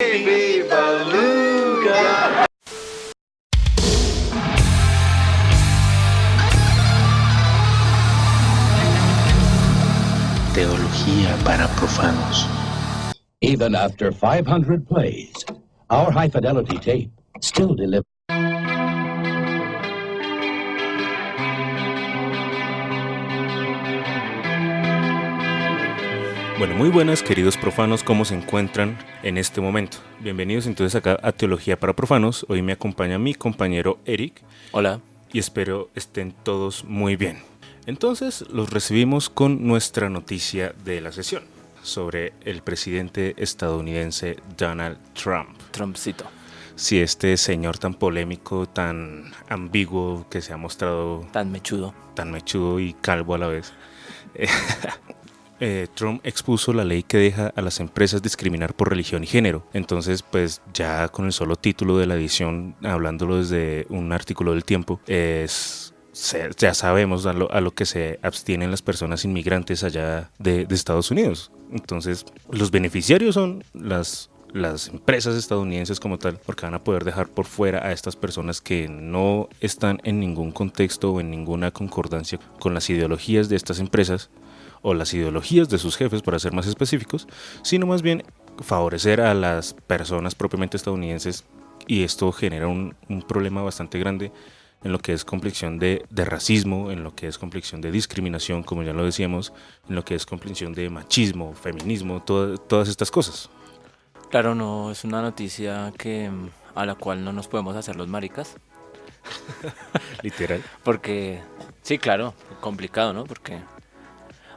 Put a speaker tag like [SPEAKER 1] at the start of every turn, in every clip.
[SPEAKER 1] Baby Beluga.
[SPEAKER 2] Teología para profanos.
[SPEAKER 3] Even after 500 plays, our high-fidelity tape still delivers.
[SPEAKER 4] Bueno, muy buenas queridos profanos, ¿cómo se encuentran en este momento? Bienvenidos entonces acá a Teología para Profanos. Hoy me acompaña mi compañero Eric.
[SPEAKER 5] Hola.
[SPEAKER 4] Y espero estén todos muy bien. Entonces los recibimos con nuestra noticia de la sesión sobre el presidente estadounidense Donald Trump.
[SPEAKER 5] Trumpcito.
[SPEAKER 4] Sí, este señor tan polémico, tan ambiguo, que se ha mostrado
[SPEAKER 5] Tan mechudo
[SPEAKER 4] y calvo a la vez. Trump expuso la ley que deja a las empresas discriminar por religión y género. Entonces, pues ya con el solo título de la edición, hablándolo desde un artículo del Tiempo, ya sabemos a lo que se abstienen las personas inmigrantes allá de Estados Unidos. Entonces, los beneficiarios son las empresas estadounidenses como tal, porque van a poder dejar por fuera a estas personas que no están en ningún contexto o en ninguna concordancia con las ideologías de estas empresas o las ideologías de sus jefes, para ser más específicos, sino más bien favorecer a las personas propiamente estadounidenses, y esto genera un problema bastante grande en lo que es complexión de racismo, en lo que es complexión de discriminación, como ya lo decíamos, en lo que es complexión de machismo, feminismo, todas estas cosas.
[SPEAKER 5] Claro, no, es una noticia a la cual no nos podemos hacer los maricas.
[SPEAKER 4] Literal.
[SPEAKER 5] Porque, sí, claro, complicado, ¿no? Porque,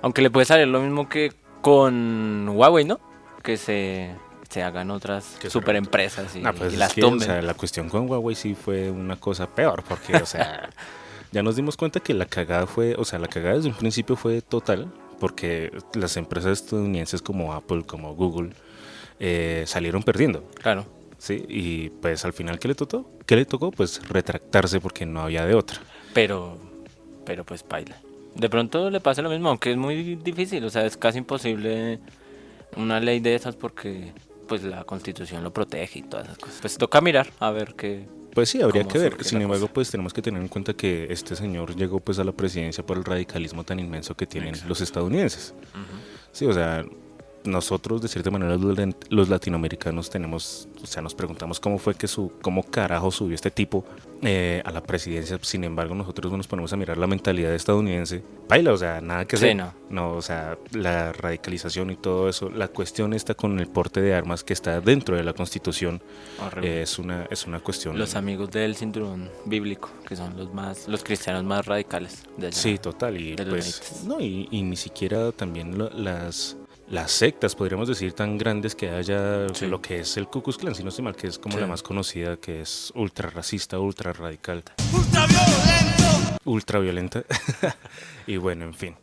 [SPEAKER 5] aunque le puede salir lo mismo que con Huawei, ¿no? Que se hagan otras super empresas y las tumben.
[SPEAKER 4] O sea, la cuestión con Huawei sí fue una cosa peor, porque, o sea, ya nos dimos cuenta que la cagada desde un principio fue total, porque las empresas estadounidenses como Apple, como Google, salieron perdiendo.
[SPEAKER 5] Claro.
[SPEAKER 4] Sí, y pues al final, ¿qué le tocó? Pues retractarse, porque no había de otra.
[SPEAKER 5] Pero pues paila. De pronto le pasa lo mismo, aunque es muy difícil, o sea, es casi imposible una ley de esas porque pues la Constitución lo protege y todas esas cosas. Pues toca mirar a ver qué.
[SPEAKER 4] Pues sí, habría que ver. Sin embargo, pues tenemos que tener en cuenta que este señor llegó pues a la presidencia por el radicalismo tan inmenso que tienen los estadounidenses. Sí, o sea, nosotros de cierta manera los latinoamericanos nos preguntamos cómo carajo subió este tipo a la presidencia. Sin embargo, nosotros nos ponemos a mirar la mentalidad estadounidense, paila, o sea, nada que hacer. No, o sea, la radicalización y todo eso, la cuestión está con el porte de armas que está dentro de la Constitución. Es una cuestión.
[SPEAKER 5] Los amigos del cinturón bíblico, que son los cristianos más radicales de allá.
[SPEAKER 4] Sí, total, y pues no, y ni siquiera también las sectas, podríamos decir, tan grandes que haya, lo que es el Ku Klux Klan, si no estoy mal, que es como la más conocida, que es ultra racista, ultra radical. Ultra violenta. Y bueno, en fin.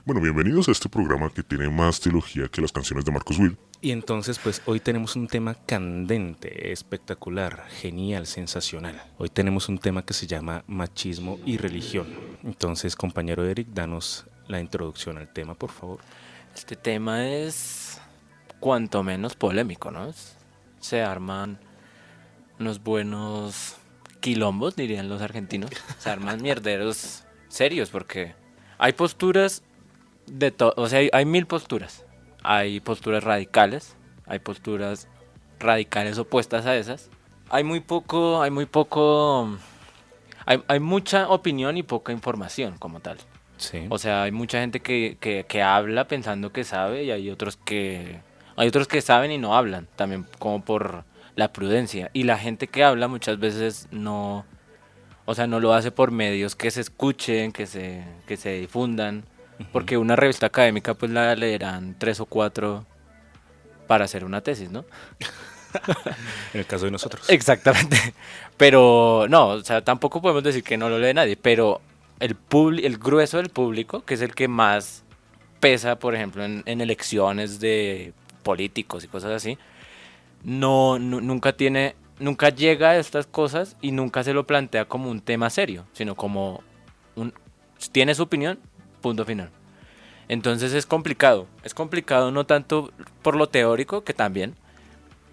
[SPEAKER 6] Bueno, bienvenidos a este programa que tiene más teología que las canciones de Marcos Witt.
[SPEAKER 4] Y entonces, pues hoy tenemos un tema candente, espectacular, genial, sensacional. Hoy tenemos un tema que se llama machismo y religión. Entonces, compañero Eric, danos la introducción al tema, por favor.
[SPEAKER 5] Este tema es cuanto menos polémico, ¿no? Se arman unos buenos quilombos, dirían los argentinos. Se arman mierderos serios porque hay posturas de todo, o sea, hay 1000 posturas. Hay posturas radicales, hay posturas radicales opuestas a esas. Hay mucha opinión y poca información como tal.
[SPEAKER 4] Sí.
[SPEAKER 5] O sea, hay mucha gente que habla pensando que sabe y hay otros que saben y no hablan, también como por la prudencia. Y la gente que habla muchas veces no lo hace por medios que se escuchen, que se difundan, porque una revista académica pues la leerán 3 o 4 para hacer una tesis, ¿no?
[SPEAKER 4] En el caso de nosotros.
[SPEAKER 5] Exactamente. Pero no, o sea, tampoco podemos decir que no lo lee nadie, pero el grueso del público, que es el que más pesa, por ejemplo, en elecciones de políticos y cosas así, nunca llega a estas cosas y nunca se lo plantea como un tema serio, sino como tiene su opinión, punto final. Entonces es complicado no tanto por lo teórico, que también,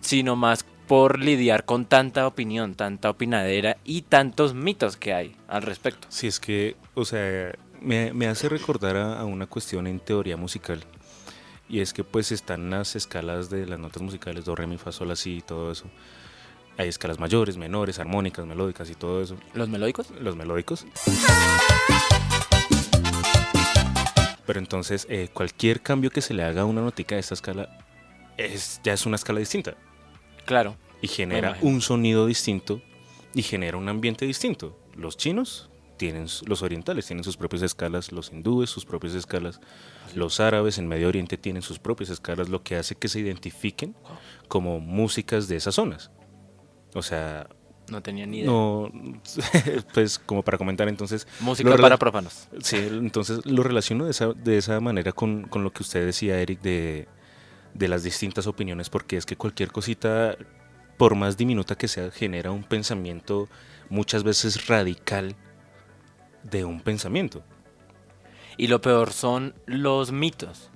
[SPEAKER 5] sino más por lidiar con tanta opinión, tanta opinadera y tantos mitos que hay al respecto.
[SPEAKER 4] Sí, es que, o sea, me hace recordar a una cuestión en teoría musical. Y es que pues están las escalas de las notas musicales, do, re, mi, fa, sol, la, si y todo eso. Hay escalas mayores, menores, armónicas, melódicas y todo eso.
[SPEAKER 5] ¿Los melódicos?
[SPEAKER 4] Los melódicos. Pero entonces cualquier cambio que se le haga a una notica de esta escala ya es una escala distinta.
[SPEAKER 5] Claro.
[SPEAKER 4] Y genera
[SPEAKER 5] imagino.
[SPEAKER 4] un sonido distinto y genera un ambiente distinto. Los chinos tienen, los orientales tienen sus propias escalas, los hindúes sus propias escalas, los árabes en Medio Oriente tienen sus propias escalas, lo que hace que se identifiquen como músicas de esas zonas. O sea,
[SPEAKER 5] No tenía ni idea.
[SPEAKER 4] no, pues como para comentar entonces.
[SPEAKER 5] Música
[SPEAKER 4] lo
[SPEAKER 5] para
[SPEAKER 4] rela-
[SPEAKER 5] prófanos.
[SPEAKER 4] Sí, entonces lo relaciono de esa manera con lo que usted decía, Eric, de las distintas opiniones, porque es que cualquier cosita, por más diminuta que sea, genera un pensamiento muchas veces radical de un pensamiento.
[SPEAKER 5] Y lo peor son los mitos.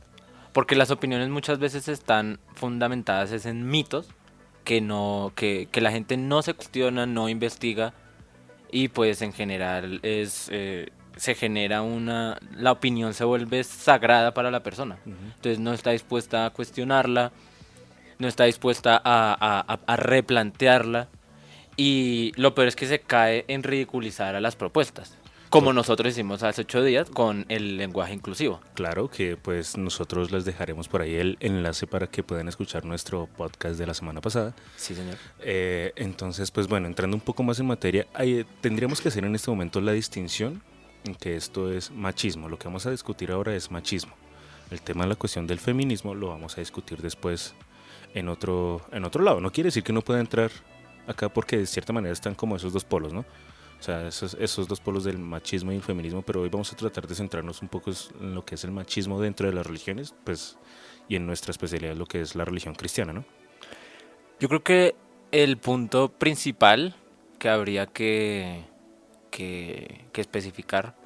[SPEAKER 5] Porque las opiniones muchas veces están fundamentadas es en mitos que la gente no se cuestiona, no investiga. Y pues en general se genera la opinión se vuelve sagrada para la persona. Entonces no está dispuesta a cuestionarla, no está dispuesta a replantearla. Y lo peor es que se cae en ridiculizar a las propuestas. Como nosotros hicimos hace 8 días con el lenguaje inclusivo.
[SPEAKER 4] Claro que pues nosotros les dejaremos por ahí el enlace para que puedan escuchar nuestro podcast de la semana pasada.
[SPEAKER 5] Sí, señor.
[SPEAKER 4] Entonces, pues bueno, entrando un poco más en materia, tendríamos que hacer en este momento la distinción en que esto es machismo. Lo que vamos a discutir ahora es machismo. El tema de la cuestión del feminismo lo vamos a discutir después en otro lado. No quiere decir que no pueda entrar acá porque de cierta manera están como esos dos polos, ¿no? O sea, esos dos polos del machismo y el feminismo, pero hoy vamos a tratar de centrarnos un poco en lo que es el machismo dentro de las religiones, pues, y en nuestra especialidad lo que es la religión cristiana, ¿no?
[SPEAKER 5] Yo creo que el punto principal que habría que especificar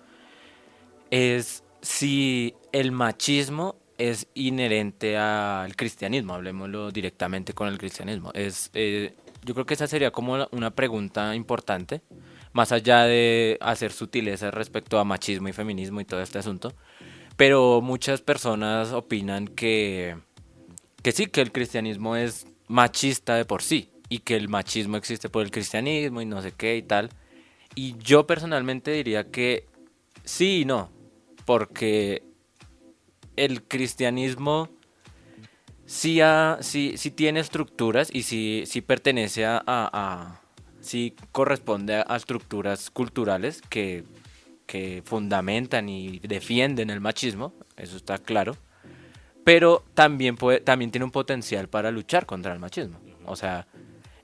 [SPEAKER 5] es si el machismo es inherente al cristianismo, hablemoslo directamente con el cristianismo. Yo creo que esa sería como una pregunta importante, más allá de hacer sutilezas respecto a machismo y feminismo y todo este asunto. Pero muchas personas opinan que sí, que el cristianismo es machista de por sí y que el machismo existe por el cristianismo y no sé qué y tal. Y yo personalmente diría que sí y no, porque el cristianismo sí tiene estructuras y sí pertenece sí corresponde a estructuras culturales que fundamentan y defienden el machismo, eso está claro, pero también tiene un potencial para luchar contra el machismo. O sea,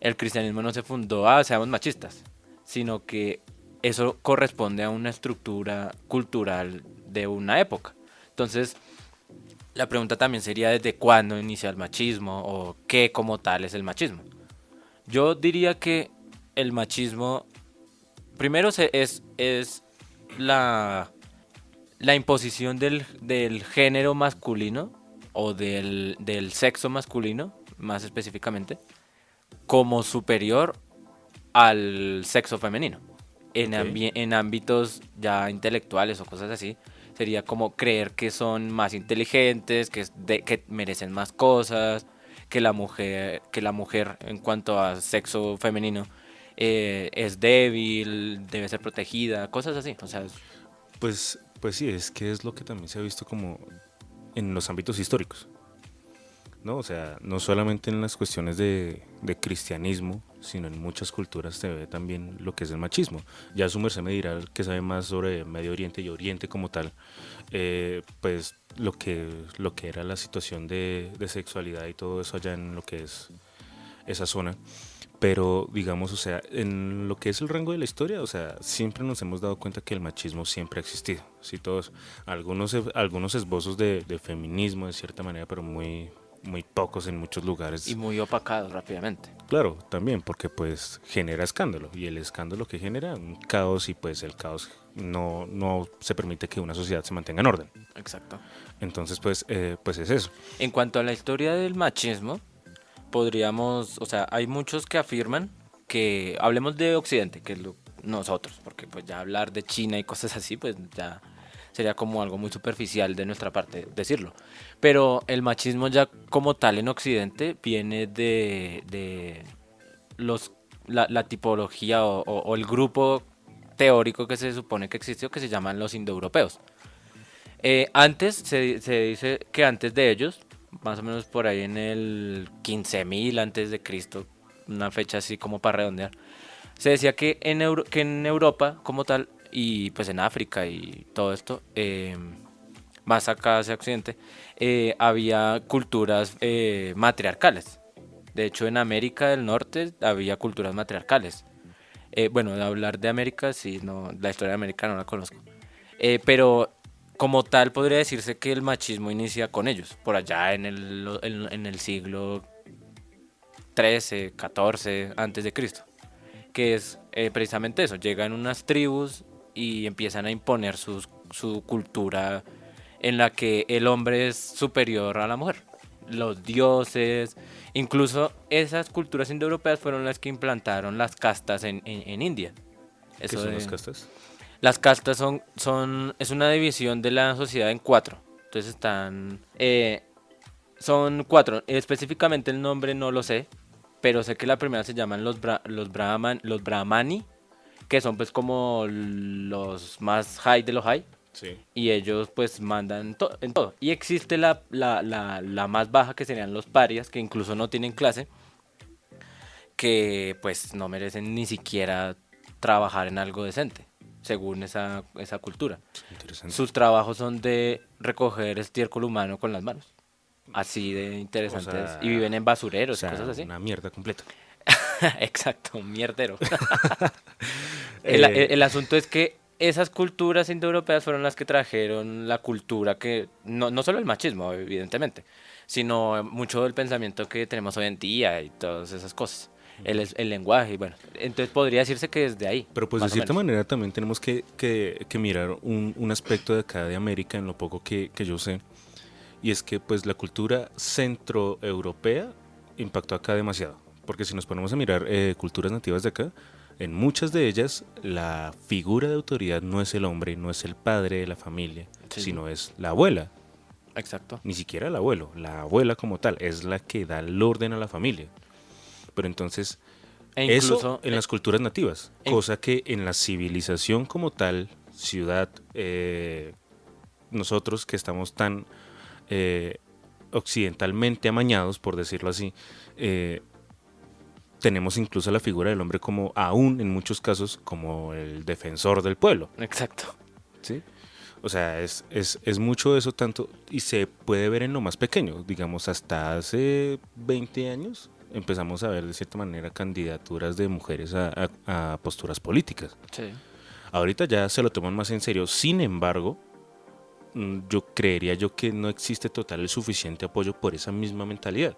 [SPEAKER 5] el cristianismo no se fundó seamos machistas, sino que eso corresponde a una estructura cultural de una época. Entonces, la pregunta también sería desde cuándo inicia el machismo o qué como tal es el machismo. Yo diría que el machismo primero es la imposición del género masculino o del sexo masculino, más específicamente, como superior al sexo femenino. En ámbitos ya intelectuales o cosas así, sería como creer que son más inteligentes, que merecen más cosas, que la mujer en cuanto a sexo femenino es débil, debe ser protegida, cosas así. O sea,
[SPEAKER 4] Pues sí, es que es lo que también se ha visto como en los ámbitos históricos, ¿no? O sea, no solamente en las cuestiones de cristianismo, sino en muchas culturas se ve también lo que es el machismo. Ya su merced me dirá que sabe más sobre Medio Oriente y Oriente como tal, pues lo que era la situación de sexualidad y todo eso allá en lo que es esa zona. Pero digamos, o sea, en lo que es el rango de la historia, o sea, siempre nos hemos dado cuenta que el machismo siempre ha existido, ¿sí? Todos, algunos esbozos de feminismo de cierta manera, pero muy pocos en muchos lugares.
[SPEAKER 5] y muy opacados rápidamente.
[SPEAKER 4] Claro, también porque pues genera escándalo y el escándalo que genera un caos y pues el caos no se permite que una sociedad se mantenga en orden.
[SPEAKER 5] Exacto.
[SPEAKER 4] Entonces pues es eso.
[SPEAKER 5] En cuanto a la historia del machismo, podríamos, o sea, hay muchos que afirman que, hablemos de Occidente, que es nosotros, porque pues ya hablar de China y cosas así, pues ya sería como algo muy superficial de nuestra parte decirlo. Pero el machismo ya como tal en Occidente viene de la tipología o el grupo teórico que se supone que existió, que se llaman los indoeuropeos. Antes se dice que antes de ellos, más o menos por ahí en el 15.000 antes de Cristo, una fecha así como para redondear, se decía que que en Europa como tal, y pues en África y todo esto, más acá hacia Occidente, había culturas matriarcales. De hecho, en América del Norte había culturas matriarcales. Bueno, de hablar de América, sí, no, la historia de América no la conozco. Pero como tal podría decirse que el machismo inicia con ellos, por allá en el siglo XIII, XIV antes de Cristo, que es precisamente eso, llegan unas tribus y empiezan a imponer su cultura en la que el hombre es superior a la mujer. Los dioses, incluso esas culturas indoeuropeas fueron las que implantaron las castas en India.
[SPEAKER 4] ¿Qué
[SPEAKER 5] Eso
[SPEAKER 4] son
[SPEAKER 5] de-
[SPEAKER 4] las castas?
[SPEAKER 5] Las castas es una división de la sociedad en cuatro. Entonces son cuatro. Específicamente el nombre no lo sé, pero sé que la primera se llaman los brahmani, que son pues como los más high de los high.
[SPEAKER 4] Sí.
[SPEAKER 5] Y ellos pues mandan en todo. Y existe la más baja, que serían los parias, que incluso no tienen clase, que pues no merecen ni siquiera trabajar en algo decente, según esa cultura.
[SPEAKER 4] Interesante.
[SPEAKER 5] Sus trabajos son de recoger estiércol humano con las manos. Así de interesantes.
[SPEAKER 4] O sea,
[SPEAKER 5] y viven en basureros
[SPEAKER 4] O sea,
[SPEAKER 5] y cosas así.
[SPEAKER 4] una mierda completa.
[SPEAKER 5] Exacto, un mierdero.
[SPEAKER 4] Eh,
[SPEAKER 5] El asunto es que esas culturas indoeuropeas fueron las que trajeron la cultura que, no solo el machismo, evidentemente, sino mucho del pensamiento que tenemos hoy en día y todas esas cosas. El lenguaje, y bueno, entonces podría decirse que desde ahí.
[SPEAKER 4] Pero pues de
[SPEAKER 5] más o
[SPEAKER 4] cierta
[SPEAKER 5] menos.
[SPEAKER 4] manera también tenemos que mirar un aspecto de acá de América en lo poco que yo sé. Y es que pues la cultura centroeuropea impactó acá demasiado. Porque si nos ponemos a mirar culturas nativas de acá, en muchas de ellas la figura de autoridad no es el hombre, no es el padre de la familia,
[SPEAKER 5] Sí.
[SPEAKER 4] sino es la abuela.
[SPEAKER 5] Exacto.
[SPEAKER 4] Ni siquiera el abuelo, la abuela como tal, es la que da el orden a la familia. Pero entonces,
[SPEAKER 5] E
[SPEAKER 4] eso
[SPEAKER 5] incluso
[SPEAKER 4] en las culturas nativas,
[SPEAKER 5] en-
[SPEAKER 4] cosa que en la civilización como tal, ciudad, nosotros que estamos tan occidentalmente amañados, por decirlo así, tenemos incluso la figura del hombre como, aún en muchos casos, como el defensor del pueblo.
[SPEAKER 5] exacto.
[SPEAKER 4] ¿Sí? O sea, es mucho eso tanto, y se puede ver en lo más pequeño, digamos, hasta hace 20 años empezamos a ver de cierta manera candidaturas de mujeres a posturas políticas.
[SPEAKER 5] Sí.
[SPEAKER 4] Ahorita ya se lo toman más en serio, sin embargo, yo creería yo que no existe total el suficiente apoyo por esa misma mentalidad.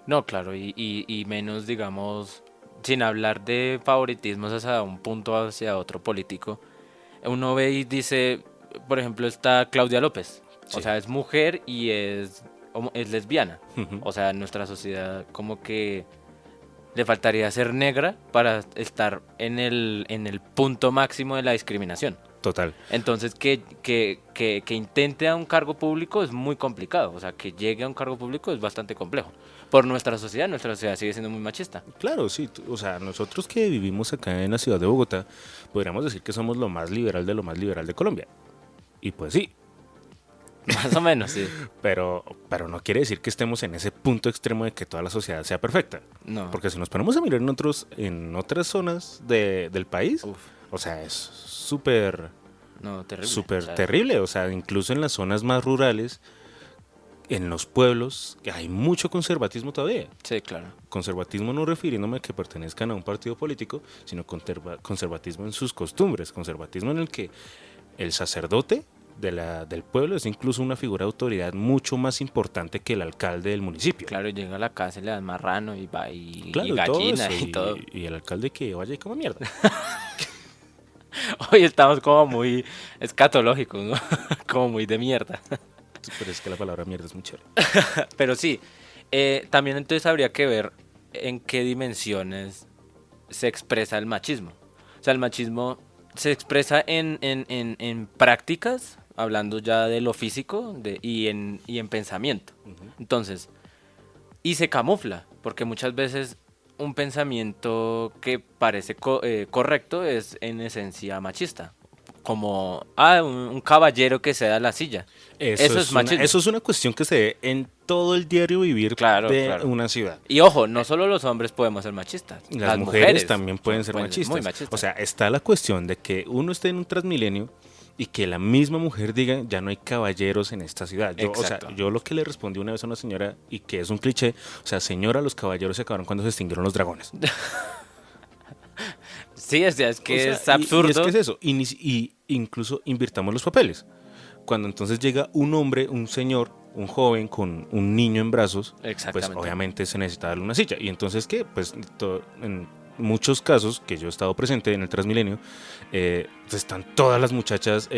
[SPEAKER 5] No, claro, y menos, digamos, sin hablar de favoritismos hacia un punto hacia otro político. Uno ve y dice, por ejemplo, está Claudia López. O
[SPEAKER 4] Sí.
[SPEAKER 5] sea, es mujer y es lesbiana.
[SPEAKER 4] Ujú.
[SPEAKER 5] O sea, en nuestra sociedad como que le faltaría ser negra para estar en el punto máximo de la discriminación.
[SPEAKER 4] Total.
[SPEAKER 5] Entonces, que intente a un cargo público es muy complicado. O sea, que llegue a un cargo público es bastante complejo. Por nuestra sociedad sigue siendo muy machista.
[SPEAKER 4] Claro, sí, o sea, nosotros que vivimos acá en la ciudad de Bogotá, podríamos decir que somos lo más liberal de lo más liberal de Colombia. Y pues sí,
[SPEAKER 5] Más o menos, sí.
[SPEAKER 4] pero no quiere decir que estemos en ese punto extremo de que toda la sociedad sea perfecta.
[SPEAKER 5] No.
[SPEAKER 4] Porque si nos ponemos a mirar en otras zonas del país,
[SPEAKER 5] Uf,
[SPEAKER 4] o sea, es súper
[SPEAKER 5] no, terrible.
[SPEAKER 4] súper
[SPEAKER 5] O sea,
[SPEAKER 4] terrible. O sea, incluso en las zonas más rurales, en los pueblos, hay mucho conservatismo todavía.
[SPEAKER 5] Sí, claro.
[SPEAKER 4] Conservatismo no refiriéndome a que pertenezcan a un partido político, sino conservatismo en sus costumbres, conservatismo en el que el sacerdote del pueblo es incluso una figura de autoridad mucho más importante que el alcalde del municipio.
[SPEAKER 5] Claro, llega a la casa y le dan marrano y va
[SPEAKER 4] Claro,
[SPEAKER 5] y gallina
[SPEAKER 4] eso,
[SPEAKER 5] y todo.
[SPEAKER 4] y el alcalde que vaya y coma mierda.
[SPEAKER 5] Hoy estamos como muy escatológicos, ¿no? Como muy de mierda.
[SPEAKER 4] Pero es que la palabra mierda es muy chévere.
[SPEAKER 5] Pero sí, También entonces habría que ver en qué dimensiones se expresa el machismo. O sea, el machismo se expresa en prácticas, hablando ya de lo físico y en pensamiento. Entonces, y se camufla, porque muchas veces un pensamiento que parece correcto es en esencia machista. Como, un caballero que se da la silla. Eso es machismo.
[SPEAKER 4] Eso es una cuestión que se ve en todo el diario vivir
[SPEAKER 5] Claro,
[SPEAKER 4] de
[SPEAKER 5] claro.
[SPEAKER 4] una ciudad.
[SPEAKER 5] Y ojo, no solo los hombres podemos ser machistas.
[SPEAKER 4] Las mujeres también pueden ser machistas.
[SPEAKER 5] Muy machistas.
[SPEAKER 4] O sea, está la cuestión de que uno esté en un Transmilenio y que la misma mujer diga, ya no hay caballeros en esta ciudad.
[SPEAKER 5] Exacto.
[SPEAKER 4] Yo lo que le respondí una vez a una señora, y que es un cliché, o sea, señora, los caballeros se acabaron cuando se extinguieron los dragones.
[SPEAKER 5] Sí, es que
[SPEAKER 4] O sea,
[SPEAKER 5] es absurdo.
[SPEAKER 4] Y es que es eso. Y incluso invirtamos los papeles. Cuando entonces llega un hombre, un señor, un joven con un niño en brazos, pues
[SPEAKER 5] Exactamente.
[SPEAKER 4] obviamente se necesita darle una silla. Y entonces, ¿qué? Pues en muchos casos que yo he estado presente en el Transmilenio, pues están todas las muchachas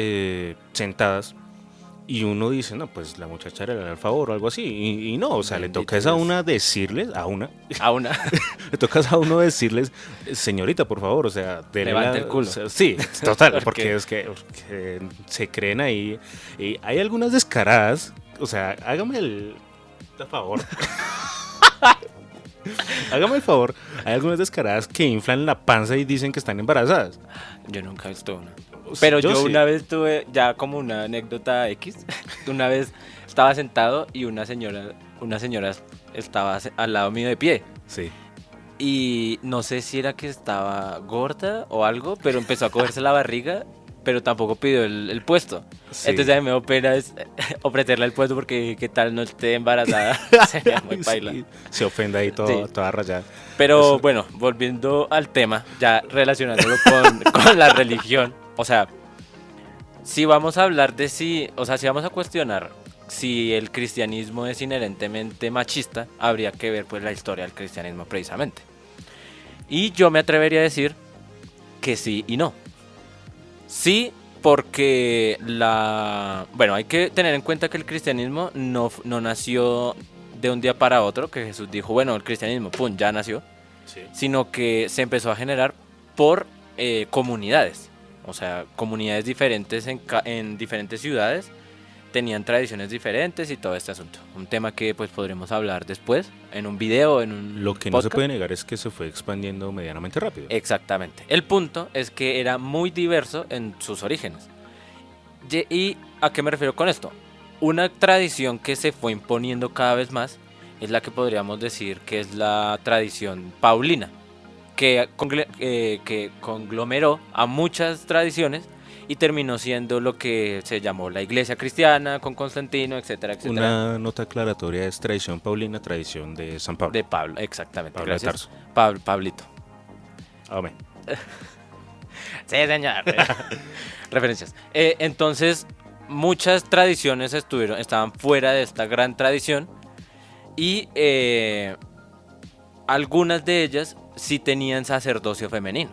[SPEAKER 4] sentadas. Y uno dice, no, pues la muchacha era el favor o algo así. Y no, o sea, le
[SPEAKER 5] Bendito
[SPEAKER 4] toca es a
[SPEAKER 5] Dios.
[SPEAKER 4] una decirles,
[SPEAKER 5] A una.
[SPEAKER 4] le toca a uno decirles, señorita, por favor, o sea, dele
[SPEAKER 5] Levante el culo.
[SPEAKER 4] o sea, sí, total,
[SPEAKER 5] Porque-
[SPEAKER 4] porque es que porque se creen ahí. Y hay algunas descaradas, o sea, hágame el favor. Hágame el favor, hay algunas descaradas que inflan la panza y dicen que están embarazadas.
[SPEAKER 5] Yo nunca he visto una.
[SPEAKER 4] O sea,
[SPEAKER 5] Pero yo
[SPEAKER 4] sí.
[SPEAKER 5] una vez tuve, ya como una anécdota X, una vez estaba sentado y una señora estaba al lado mío de pie.
[SPEAKER 4] Sí.
[SPEAKER 5] Y no sé si era que estaba gorda o algo, pero empezó a cogerse la barriga, pero tampoco pidió el puesto.
[SPEAKER 4] Sí.
[SPEAKER 5] Entonces a mí me dio pena ofrecerle el puesto porque qué tal no esté embarazada. Sería muy paila.
[SPEAKER 4] Sí, se ofende ahí
[SPEAKER 5] Sí.
[SPEAKER 4] toda rayada.
[SPEAKER 5] Pero bueno, volviendo al tema, ya relacionándolo con la religión, o sea, si vamos a hablar de si vamos a cuestionar si el cristianismo es inherentemente machista, habría que ver pues la historia del cristianismo precisamente. Y yo me atrevería a decir que sí y no. Sí, porque bueno, hay que tener en cuenta que el cristianismo no nació de un día para otro, que Jesús dijo, bueno, el cristianismo, pum, ya nació, sino que se empezó a generar por comunidades. O sea, comunidades diferentes en diferentes ciudades tenían tradiciones diferentes y todo este asunto. Un tema que pues podremos hablar después en un video, en un
[SPEAKER 4] Lo que no se
[SPEAKER 5] podcast.
[SPEAKER 4] puede negar es que se fue expandiendo medianamente rápido.
[SPEAKER 5] Exactamente. El punto es que era muy diverso en sus orígenes. ¿Y a qué me refiero con esto? Una tradición que se fue imponiendo cada vez más es la que podríamos decir que es la tradición paulina, que conglomeró a muchas tradiciones y terminó siendo lo que se llamó la iglesia cristiana con Constantino, etcétera, etcétera.
[SPEAKER 4] Una nota aclaratoria es tradición paulina, tradición de San Pablo.
[SPEAKER 5] De Pablo, exactamente.
[SPEAKER 4] Pablo de
[SPEAKER 5] Gracias.
[SPEAKER 4] Tarso.
[SPEAKER 5] Pablito.
[SPEAKER 4] Amén.
[SPEAKER 5] Sí, señor. Referencias. Entonces, muchas tradiciones estaban fuera de esta gran tradición y algunas de ellas sí tenían sacerdocio femenino.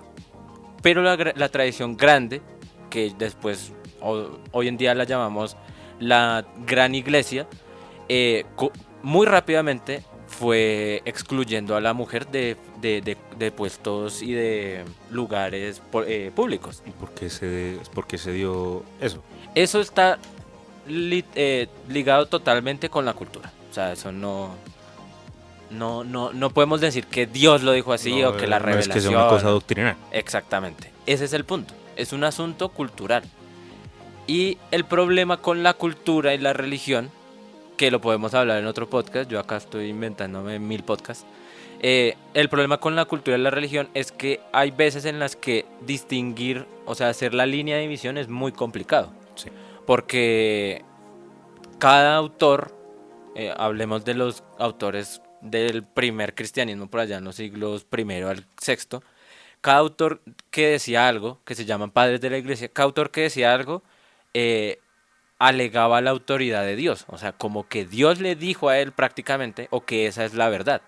[SPEAKER 5] Pero la tradición grande, que después hoy en día la llamamos la Gran Iglesia, muy rápidamente fue excluyendo a la mujer de puestos y de lugares públicos.
[SPEAKER 4] ¿Y por qué se dio eso?
[SPEAKER 5] Eso está ligado totalmente con la cultura. O sea, eso no podemos decir que Dios lo dijo así o que la
[SPEAKER 4] no
[SPEAKER 5] revelación.
[SPEAKER 4] es que sea una cosa doctrinal.
[SPEAKER 5] Exactamente. Ese es el punto. Es un asunto cultural. Y el problema con la cultura y la religión, que lo podemos hablar en otro podcast, yo acá estoy inventándome 1000 podcasts. El problema con la cultura y la religión es que hay veces en las que distinguir, o sea, hacer la línea de división es muy complicado.
[SPEAKER 4] Sí.
[SPEAKER 5] Porque cada autor, hablemos de los autores del primer cristianismo por allá en los siglos I al VI, cada autor que decía algo, que se llaman padres de la iglesia, cada autor que decía algo alegaba la autoridad de Dios, o sea, como que Dios le dijo a él prácticamente, o que esa es la verdad.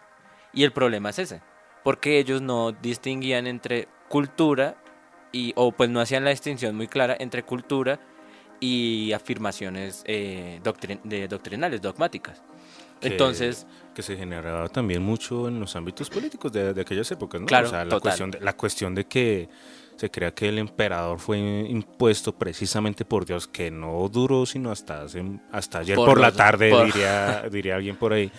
[SPEAKER 5] Y el problema es ese, porque ellos no distinguían entre cultura o pues no hacían la distinción muy clara entre cultura y afirmaciones doctrinales, dogmáticas. Entonces,
[SPEAKER 4] que se generaba también mucho en los ámbitos políticos de aquellas épocas, ¿no?
[SPEAKER 5] claro,
[SPEAKER 4] O sea,
[SPEAKER 5] total.
[SPEAKER 4] la cuestión de que se crea que el emperador fue impuesto precisamente por Dios, que no duró sino hasta ayer
[SPEAKER 5] Por
[SPEAKER 4] por la
[SPEAKER 5] los-
[SPEAKER 4] tarde,
[SPEAKER 5] por-
[SPEAKER 4] diría alguien por ahí.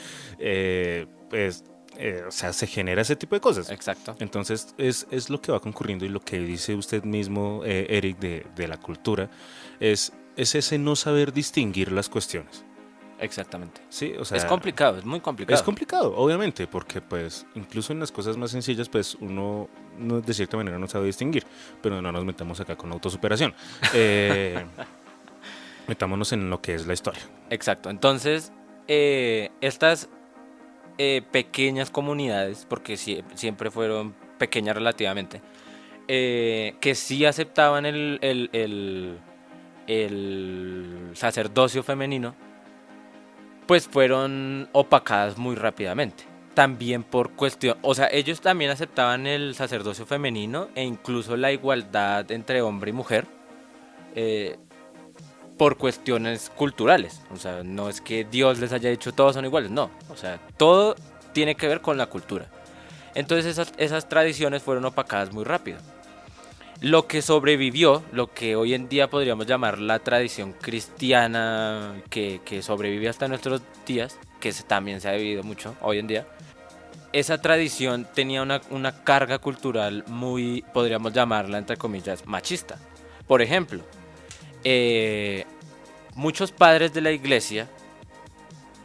[SPEAKER 4] O sea, se genera ese tipo de cosas.
[SPEAKER 5] Exacto.
[SPEAKER 4] Entonces es lo que va concurriendo y lo que dice usted mismo, Eric, de la cultura, es ese no saber distinguir las cuestiones.
[SPEAKER 5] Exactamente.
[SPEAKER 4] Sí, o sea,
[SPEAKER 5] Es complicado, es muy complicado.
[SPEAKER 4] es complicado, obviamente, porque pues incluso en las cosas más sencillas, pues uno de cierta manera no sabe distinguir, pero no nos metamos acá con autosuperación. Metámonos en lo que es la historia.
[SPEAKER 5] Exacto. Entonces, estas pequeñas comunidades, porque siempre fueron pequeñas relativamente, que sí aceptaban el sacerdocio femenino, pues fueron opacadas muy rápidamente. También por cuestión, o sea, ellos también aceptaban el sacerdocio femenino e incluso la igualdad entre hombre y mujer, eh, por cuestiones culturales. O sea, no es que Dios les haya dicho todos son iguales, no. O sea, todo tiene que ver con la cultura. Entonces esas tradiciones fueron opacadas muy rápido. Lo que sobrevivió, lo que hoy en día podríamos llamar la tradición cristiana, que sobrevive hasta nuestros días, que también se ha vivido mucho hoy en día, esa tradición tenía una carga cultural muy, podríamos llamarla entre comillas, machista. Por ejemplo, muchos padres de la iglesia,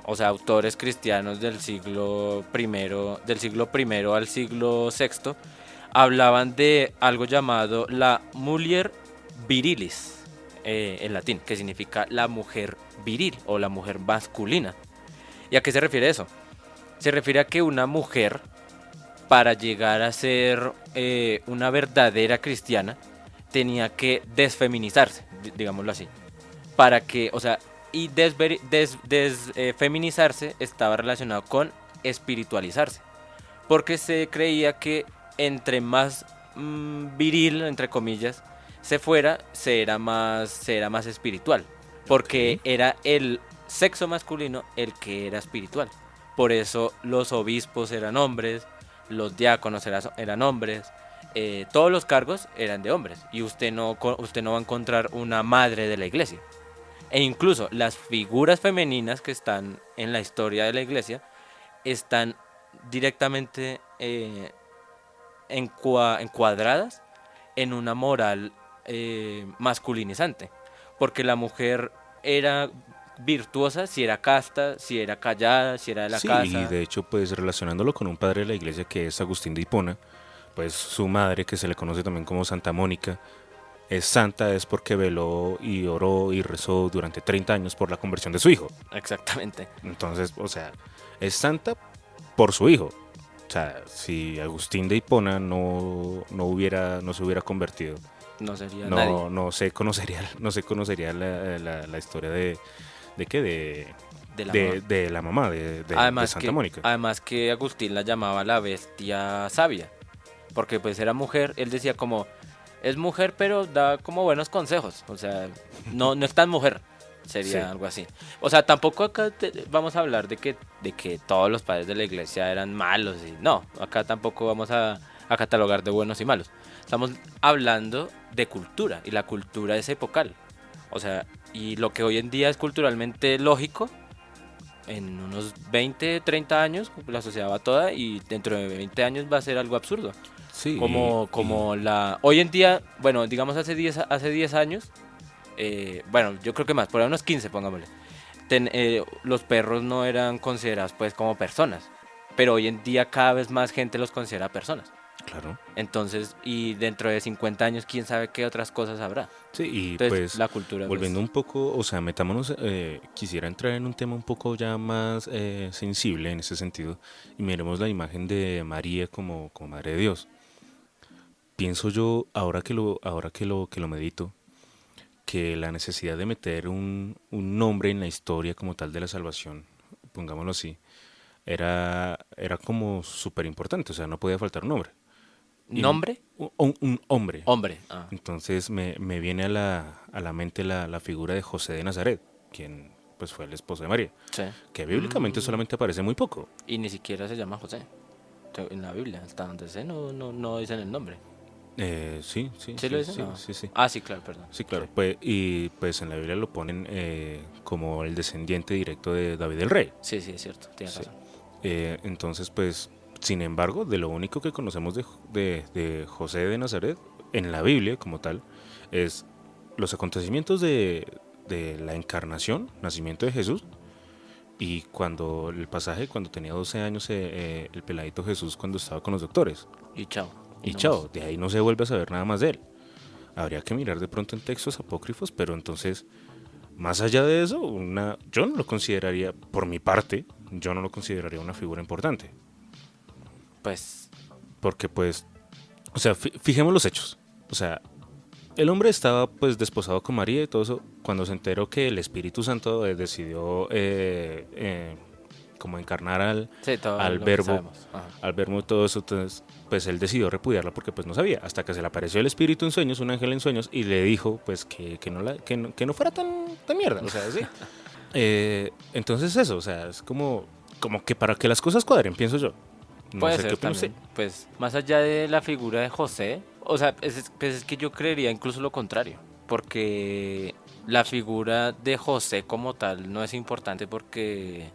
[SPEAKER 5] o sea, autores cristianos del siglo primero al siglo sexto, hablaban de algo llamado la mulier virilis, en latín, que significa la mujer viril o la mujer masculina. ¿Y a qué se refiere eso? Se refiere a que una mujer, para llegar a ser una verdadera cristiana, tenía que desfeminizarse, digámoslo así. Para que, o sea, y feminizarse estaba relacionado con espiritualizarse. Porque se creía que entre más viril, entre comillas, se fuera, se era más espiritual. Porque era el sexo masculino el que era espiritual. Por eso los obispos eran hombres, los diáconos eran hombres, todos los cargos eran de hombres. Y usted no va a encontrar una madre de la iglesia. E incluso las figuras femeninas que están en la historia de la iglesia están directamente encuadradas en una moral masculinizante. Porque la mujer era virtuosa si era casta, si era callada, si era de la
[SPEAKER 4] Sí,
[SPEAKER 5] casa.
[SPEAKER 4] y de hecho, pues relacionándolo con un padre de la iglesia que es Agustín de Hipona, pues su madre, que se le conoce también como Santa Mónica, es santa es porque veló y oró y rezó durante 30 años por la conversión de su hijo.
[SPEAKER 5] Exactamente.
[SPEAKER 4] Entonces, o sea, es santa por su hijo. O sea, si Agustín de Hipona no se hubiera convertido,
[SPEAKER 5] No sería nadie.
[SPEAKER 4] no se conocería la historia de qué,
[SPEAKER 5] De la mamá.
[SPEAKER 4] de la mamá de Santa Mónica.
[SPEAKER 5] Además que Agustín la llamaba la bestia sabia. Porque pues era mujer, él decía como, es mujer pero da como buenos consejos. O sea, no es tan mujer. Sería
[SPEAKER 4] Sí.
[SPEAKER 5] algo así. O sea, tampoco acá vamos a hablar de que todos los padres de la iglesia eran malos. No, acá tampoco vamos a catalogar de buenos y malos. Estamos hablando de cultura y la cultura es epocal. O sea, y lo que hoy en día es culturalmente lógico, en unos 20, 30 años la sociedad va toda y dentro de 20 años va a ser algo absurdo.
[SPEAKER 4] Sí,
[SPEAKER 5] Como la... Hoy en día, bueno, digamos hace 10 años, bueno, yo creo que más, por ahí unos 15, pongámosle. Los perros no eran considerados pues como personas, pero hoy en día cada vez más gente los considera personas.
[SPEAKER 4] claro.
[SPEAKER 5] Entonces, y dentro de 50 años, quién sabe qué otras cosas habrá.
[SPEAKER 4] Sí, y
[SPEAKER 5] Entonces,
[SPEAKER 4] pues
[SPEAKER 5] la cultura.
[SPEAKER 4] volviendo un poco, o sea, metámonos, quisiera entrar en un tema un poco ya más sensible en ese sentido y miremos la imagen de María como Madre de Dios. Pienso yo, ahora que lo medito, que la necesidad de meter un nombre en la historia como tal de la salvación, pongámoslo así, era como súper importante, o sea, no podía faltar un nombre. Y
[SPEAKER 5] ¿Nombre?
[SPEAKER 4] un hombre.
[SPEAKER 5] Hombre. Ah.
[SPEAKER 4] Entonces me viene a la mente la figura de José de Nazaret, quien pues fue el esposo de María,
[SPEAKER 5] Sí.
[SPEAKER 4] que bíblicamente solamente aparece muy poco.
[SPEAKER 5] Y ni siquiera se llama José. En la Biblia, hasta donde sé, no dicen el nombre.
[SPEAKER 4] Sí, sí,
[SPEAKER 5] ¿Sí lo dicen?
[SPEAKER 4] sí,
[SPEAKER 5] No.
[SPEAKER 4] sí, sí.
[SPEAKER 5] Ah, sí, claro, perdón.
[SPEAKER 4] Sí, claro. Pues, y pues en la Biblia lo ponen como el descendiente directo de David el Rey.
[SPEAKER 5] Sí, sí, es cierto, tienes
[SPEAKER 4] Sí.
[SPEAKER 5] razón.
[SPEAKER 4] Entonces, pues, sin embargo, de lo único que conocemos de José de Nazaret en la Biblia como tal es los acontecimientos de la encarnación, nacimiento de Jesús, y cuando el pasaje, cuando tenía 12 años, el peladito Jesús cuando estaba con los doctores.
[SPEAKER 5] Y chao.
[SPEAKER 4] Y
[SPEAKER 5] no
[SPEAKER 4] chao,
[SPEAKER 5] más.
[SPEAKER 4] de ahí no se vuelve a saber nada más de él. Habría que mirar de pronto en textos apócrifos, pero entonces, más allá de eso, yo no lo consideraría, por mi parte, yo no lo consideraría una figura importante.
[SPEAKER 5] Pues,
[SPEAKER 4] Porque pues, o sea, fijemos los hechos. O sea, el hombre estaba pues desposado con María y todo eso cuando se enteró que el Espíritu Santo decidió como encarnar
[SPEAKER 5] sí, todo
[SPEAKER 4] al
[SPEAKER 5] lo que
[SPEAKER 4] verbo,
[SPEAKER 5] sabemos. Ajá.
[SPEAKER 4] al verbo y todo eso. Entonces, pues él decidió repudiarla porque pues no sabía. Hasta que se le apareció el Espíritu en sueños, un ángel en sueños, y le dijo pues que no fuera tan mierda. O sea, sí. Entonces eso, o sea, es como que para que las cosas cuadren, pienso yo. No
[SPEAKER 5] Puede
[SPEAKER 4] sé
[SPEAKER 5] ser
[SPEAKER 4] qué opina
[SPEAKER 5] también.
[SPEAKER 4] usted.
[SPEAKER 5] Pues, más allá de la figura de José, o sea, pues es que yo creería incluso lo contrario. Porque la figura de José como tal no es importante porque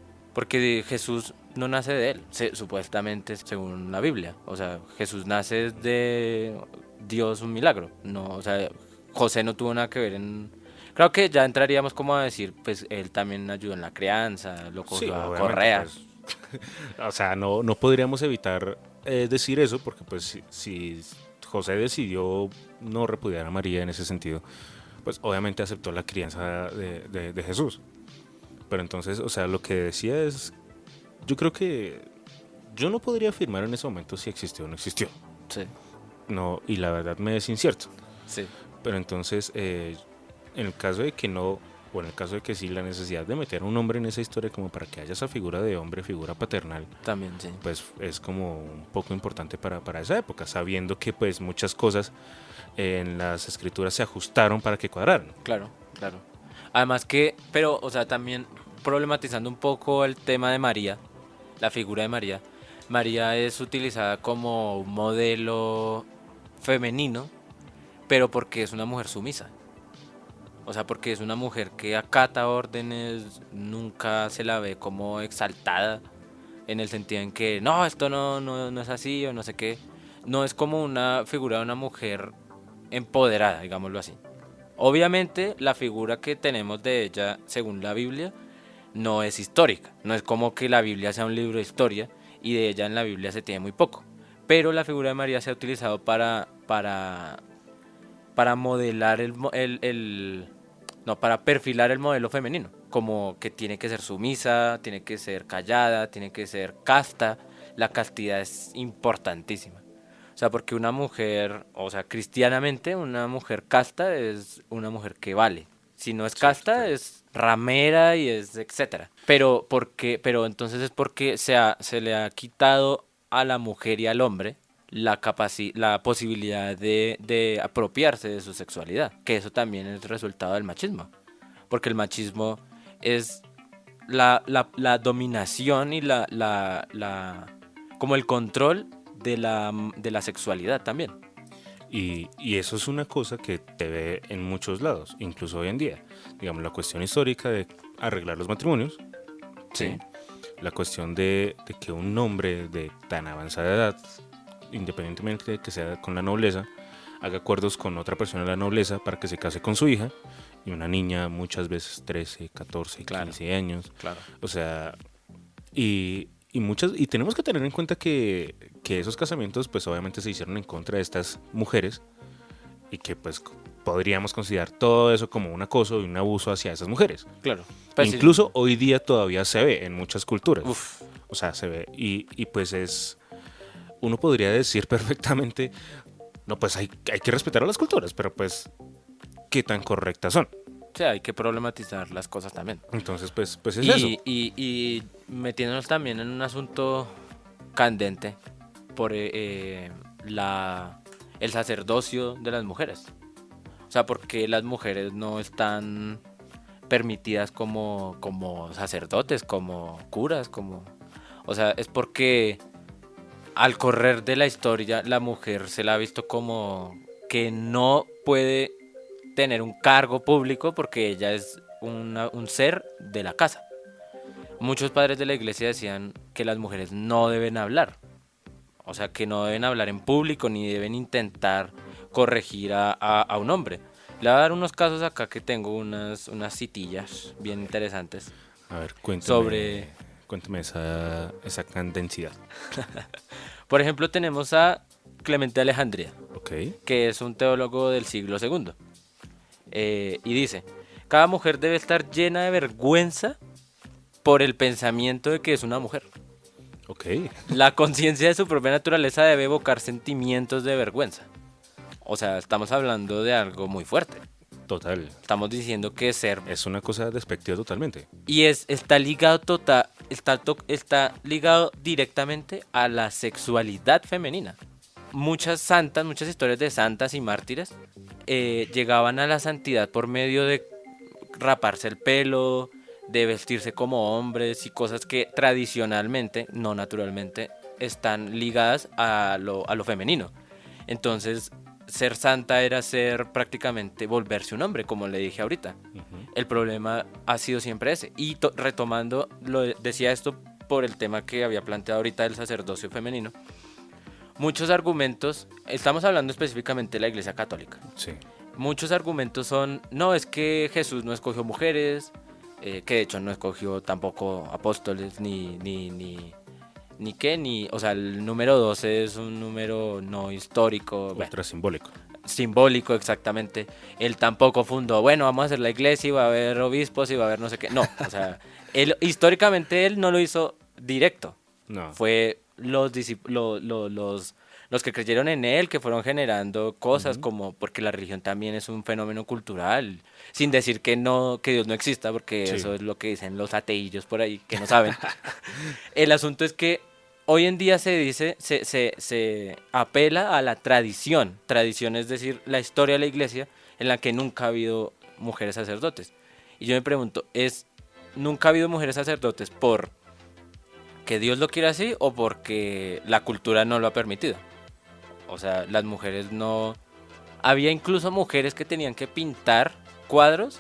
[SPEAKER 5] Jesús no nace de él, supuestamente según la Biblia. O sea, Jesús nace de Dios un milagro. No, o sea, José no tuvo nada que ver en... Creo que ya entraríamos como a decir, pues él también ayudó en la crianza, lo cogió a
[SPEAKER 4] obviamente,
[SPEAKER 5] correa.
[SPEAKER 4] pues, o sea, no podríamos evitar decir eso porque pues si José decidió no repudiar a María en ese sentido, pues obviamente aceptó la crianza de Jesús. Pero entonces, o sea, lo que decía es, yo creo que yo no podría afirmar en ese momento si existió o no existió.
[SPEAKER 5] Sí,
[SPEAKER 4] No, y la verdad me es incierto.
[SPEAKER 5] sí.
[SPEAKER 4] Pero entonces, en el caso de que no, o en el caso de que sí, la necesidad de meter a un hombre en esa historia como para que haya esa figura de hombre, figura paternal,
[SPEAKER 5] También, sí.
[SPEAKER 4] pues es como un poco importante para esa época, sabiendo que pues muchas cosas en las escrituras se ajustaron para que cuadraran.
[SPEAKER 5] Claro, claro. Además que, pero, o sea, también problematizando un poco el tema de María, la figura de María. María es utilizada como un modelo femenino, pero porque es una mujer sumisa. O sea, porque es una mujer que acata órdenes, nunca se la ve como exaltada, en el sentido en que, no, esto no es así o no sé qué. No es como una figura de una mujer empoderada, digámoslo así. Obviamente, la figura que tenemos de ella, según la Biblia, no es histórica. No es como que la Biblia sea un libro de historia y de ella en la Biblia se tiene muy poco. Pero la figura de María se ha utilizado para modelar para perfilar el modelo femenino. Como que tiene que ser sumisa, tiene que ser callada, tiene que ser casta. La castidad es importantísima. O sea, porque una mujer, o sea, cristianamente, una mujer casta es una mujer que vale. Si no es casta, es ramera y es etcétera. Pero entonces es porque se le ha quitado a la mujer y al hombre la posibilidad de apropiarse de su sexualidad. Que eso también es resultado del machismo. Porque el machismo es la dominación y como el control de la sexualidad también.
[SPEAKER 4] Y eso es una cosa que te ve en muchos lados, incluso hoy en día. Digamos, la cuestión histórica de arreglar los matrimonios.
[SPEAKER 5] Sí.
[SPEAKER 4] La cuestión de que un hombre de tan avanzada edad, independientemente de que sea con la nobleza, haga acuerdos con otra persona de la nobleza para que se case con su hija, y una niña muchas veces 13, 14,
[SPEAKER 5] Claro.
[SPEAKER 4] 15 años.
[SPEAKER 5] Claro.
[SPEAKER 4] O sea, y tenemos que tener en cuenta que esos casamientos pues obviamente se hicieron en contra de estas mujeres y que pues podríamos considerar todo eso como un acoso y un abuso hacia esas mujeres.
[SPEAKER 5] Claro. Pues sí.
[SPEAKER 4] Incluso hoy día todavía se ve en muchas culturas.
[SPEAKER 5] Uf.
[SPEAKER 4] O sea, se ve y pues uno podría decir perfectamente, no, pues hay que respetar a las culturas, pero pues, ¿qué tan correctas son?
[SPEAKER 5] O sea, hay que problematizar las cosas también.
[SPEAKER 4] Entonces, pues es eso.
[SPEAKER 5] Y metiéndonos también en un asunto candente por el sacerdocio de las mujeres. O sea, porque las mujeres no están permitidas como sacerdotes, como curas, o sea, es porque al correr de la historia la mujer se la ha visto como que no puede tener un cargo público porque ella es un ser de la casa. Muchos padres de la iglesia decían que las mujeres no deben hablar, o sea, que no deben hablar en público ni deben intentar corregir a un hombre. Le voy a dar unos casos acá que tengo unas citillas bien interesantes.
[SPEAKER 4] A ver, cuéntame,
[SPEAKER 5] Sobre-
[SPEAKER 4] cuéntame esa candensidad.
[SPEAKER 5] Por ejemplo, tenemos a Clemente de Alejandría,
[SPEAKER 4] Ok.
[SPEAKER 5] que es un teólogo del siglo II. Y dice, cada mujer debe estar llena de vergüenza por el pensamiento de que es una mujer.
[SPEAKER 4] Ok.
[SPEAKER 5] La conciencia de su propia naturaleza debe evocar sentimientos de vergüenza. O sea, estamos hablando de algo muy fuerte.
[SPEAKER 4] Total.
[SPEAKER 5] Estamos diciendo que ser...
[SPEAKER 4] Es una cosa despectiva totalmente.
[SPEAKER 5] Y está ligado está ligado directamente a la sexualidad femenina. Muchas santas, muchas historias de santas y mártires llegaban a la santidad por medio de raparse el pelo, de vestirse como hombres y cosas que tradicionalmente, no naturalmente, están ligadas a lo femenino. Entonces, ser santa era ser prácticamente volverse un hombre, como le dije ahorita. El problema ha sido siempre ese. Y retomando, decía esto por el tema que había planteado ahorita del sacerdocio femenino. Muchos argumentos, estamos hablando específicamente de la Iglesia Católica.
[SPEAKER 4] Sí.
[SPEAKER 5] Muchos argumentos son, no, es que Jesús no escogió mujeres, que de hecho no escogió tampoco apóstoles, o sea, el número 12 es un número no histórico, bueno,
[SPEAKER 4] Ultra simbólico.
[SPEAKER 5] simbólico exactamente. Él tampoco fundó, bueno, vamos a hacer la iglesia y va a haber obispos y va a haber no sé qué. No, o sea, históricamente él no lo hizo directo.
[SPEAKER 4] No.
[SPEAKER 5] Fue los que creyeron en él, que fueron generando cosas como, porque la religión también es un fenómeno cultural, sin decir que Dios no exista, porque
[SPEAKER 4] Sí.
[SPEAKER 5] eso es lo que dicen los ateillos por ahí, que no saben. El asunto es que hoy en día se dice, se apela a la tradición. Tradición es decir, la historia de la iglesia en la que nunca ha habido mujeres sacerdotes. Y yo me pregunto, ¿nunca ha habido mujeres sacerdotes por que Dios lo quiere así o porque la cultura no lo ha permitido? O sea, las mujeres no... Había incluso mujeres que tenían que pintar cuadros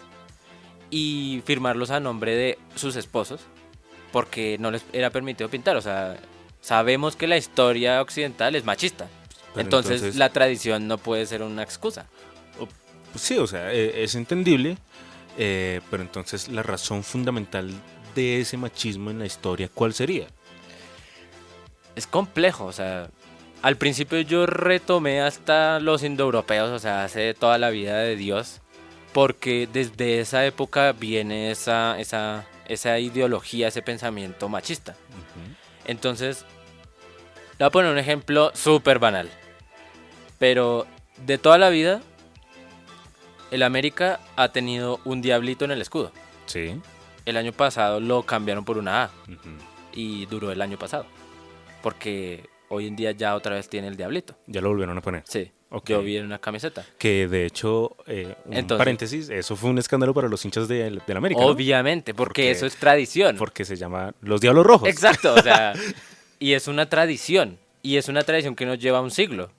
[SPEAKER 5] y firmarlos a nombre de sus esposos porque no les era permitido pintar. O sea, sabemos que la historia occidental es machista.
[SPEAKER 4] Pero
[SPEAKER 5] Entonces la tradición no puede ser una excusa.
[SPEAKER 4] Pues sí, o sea, es entendible, pero entonces la razón fundamental de ese machismo en la historia, ¿cuál sería?
[SPEAKER 5] Es complejo, o sea, al principio yo retomé hasta los indoeuropeos, o sea, hace toda la vida de Dios, porque desde esa época viene esa ideología, ese pensamiento machista. Entonces, le voy a poner un ejemplo súper banal, pero de toda la vida, el América ha tenido un diablito en el escudo.
[SPEAKER 4] Sí.
[SPEAKER 5] El año pasado lo cambiaron por una A
[SPEAKER 4] Ujú.
[SPEAKER 5] y duró el año pasado, porque hoy en día ya otra vez tiene el diablito.
[SPEAKER 4] Ya lo volvieron a poner.
[SPEAKER 5] Sí,
[SPEAKER 4] Ok.
[SPEAKER 5] yo vi en una camiseta.
[SPEAKER 4] Que de hecho, un
[SPEAKER 5] Entonces-
[SPEAKER 4] paréntesis, eso fue un escándalo para los hinchas del América, ¿no?
[SPEAKER 5] Obviamente, porque
[SPEAKER 4] Porque-
[SPEAKER 5] eso es tradición.
[SPEAKER 4] Porque se llama Los Diablos Rojos.
[SPEAKER 5] Exacto, o sea, y es una tradición, y es una tradición que nos lleva un siglo.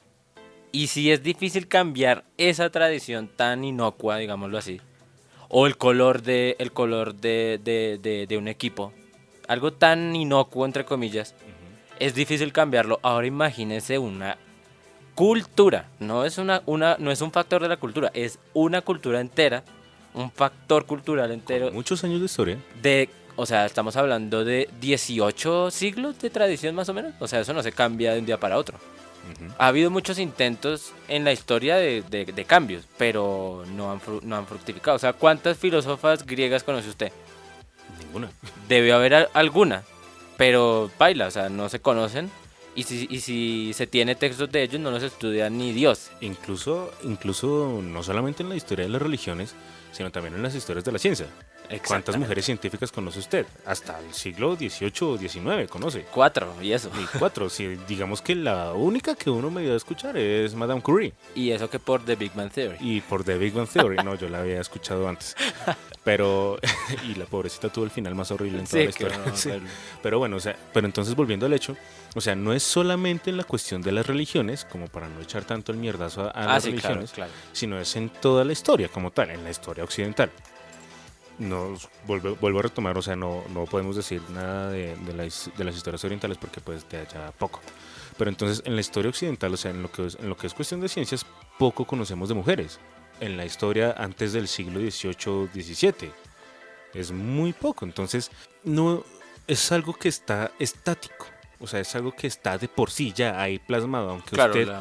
[SPEAKER 5] Y si es difícil cambiar esa tradición tan inocua, digámoslo así, o el color de un equipo, algo tan inocuo entre comillas, es difícil cambiarlo. Ahora imagínense una cultura, no es no es un factor de la cultura, es una cultura entera, un factor cultural entero
[SPEAKER 4] Muchos años de historia.
[SPEAKER 5] o sea, estamos hablando de 18 siglos de tradición más o menos. O sea, eso no se cambia de un día para otro. Ha habido muchos intentos en la historia de cambios, pero no han fructificado. O sea, ¿cuántas filósofas griegas conoce usted?
[SPEAKER 4] Ninguna.
[SPEAKER 5] Debió haber alguna, pero baila, o sea, no se conocen. Y si se tiene textos de ellos, no los estudia ni Dios.
[SPEAKER 4] Incluso no solamente en la historia de las religiones, sino también en las historias de la ciencia. ¿Cuántas
[SPEAKER 5] Exactamente.
[SPEAKER 4] mujeres científicas conoce usted? Hasta el siglo XVIII o XIX conoce.
[SPEAKER 5] 4 y eso.
[SPEAKER 4] Y 4, si digamos que la única que uno me dio a escuchar es Madame Curie.
[SPEAKER 5] Y eso que por The Big Bang Theory.
[SPEAKER 4] Y por The Big Bang Theory, no, yo la había escuchado antes. Pero, y la pobrecita tuvo el final más horrible en toda
[SPEAKER 5] Sí,
[SPEAKER 4] la
[SPEAKER 5] que
[SPEAKER 4] historia.
[SPEAKER 5] no,
[SPEAKER 4] Sí.
[SPEAKER 5] pero-
[SPEAKER 4] Pero bueno, o sea, pero entonces volviendo al hecho, o sea, no es solamente en la cuestión de las religiones, como para no echar tanto el mierdazo a las
[SPEAKER 5] sí, claro,
[SPEAKER 4] religiones,
[SPEAKER 5] claro.
[SPEAKER 4] sino es en toda la historia como tal, en la historia occidental. Vuelvo a retomar, o sea, no podemos decir nada de las historias orientales porque pues de allá poco. Pero entonces en la historia occidental, o sea, en lo que es cuestión de ciencias, poco conocemos de mujeres. En la historia antes del siglo XVIII, XVII, es muy poco. Entonces, no es algo que está estático. O sea, es algo que está de por sí ya ahí plasmado, aunque
[SPEAKER 5] Claro,
[SPEAKER 4] usted,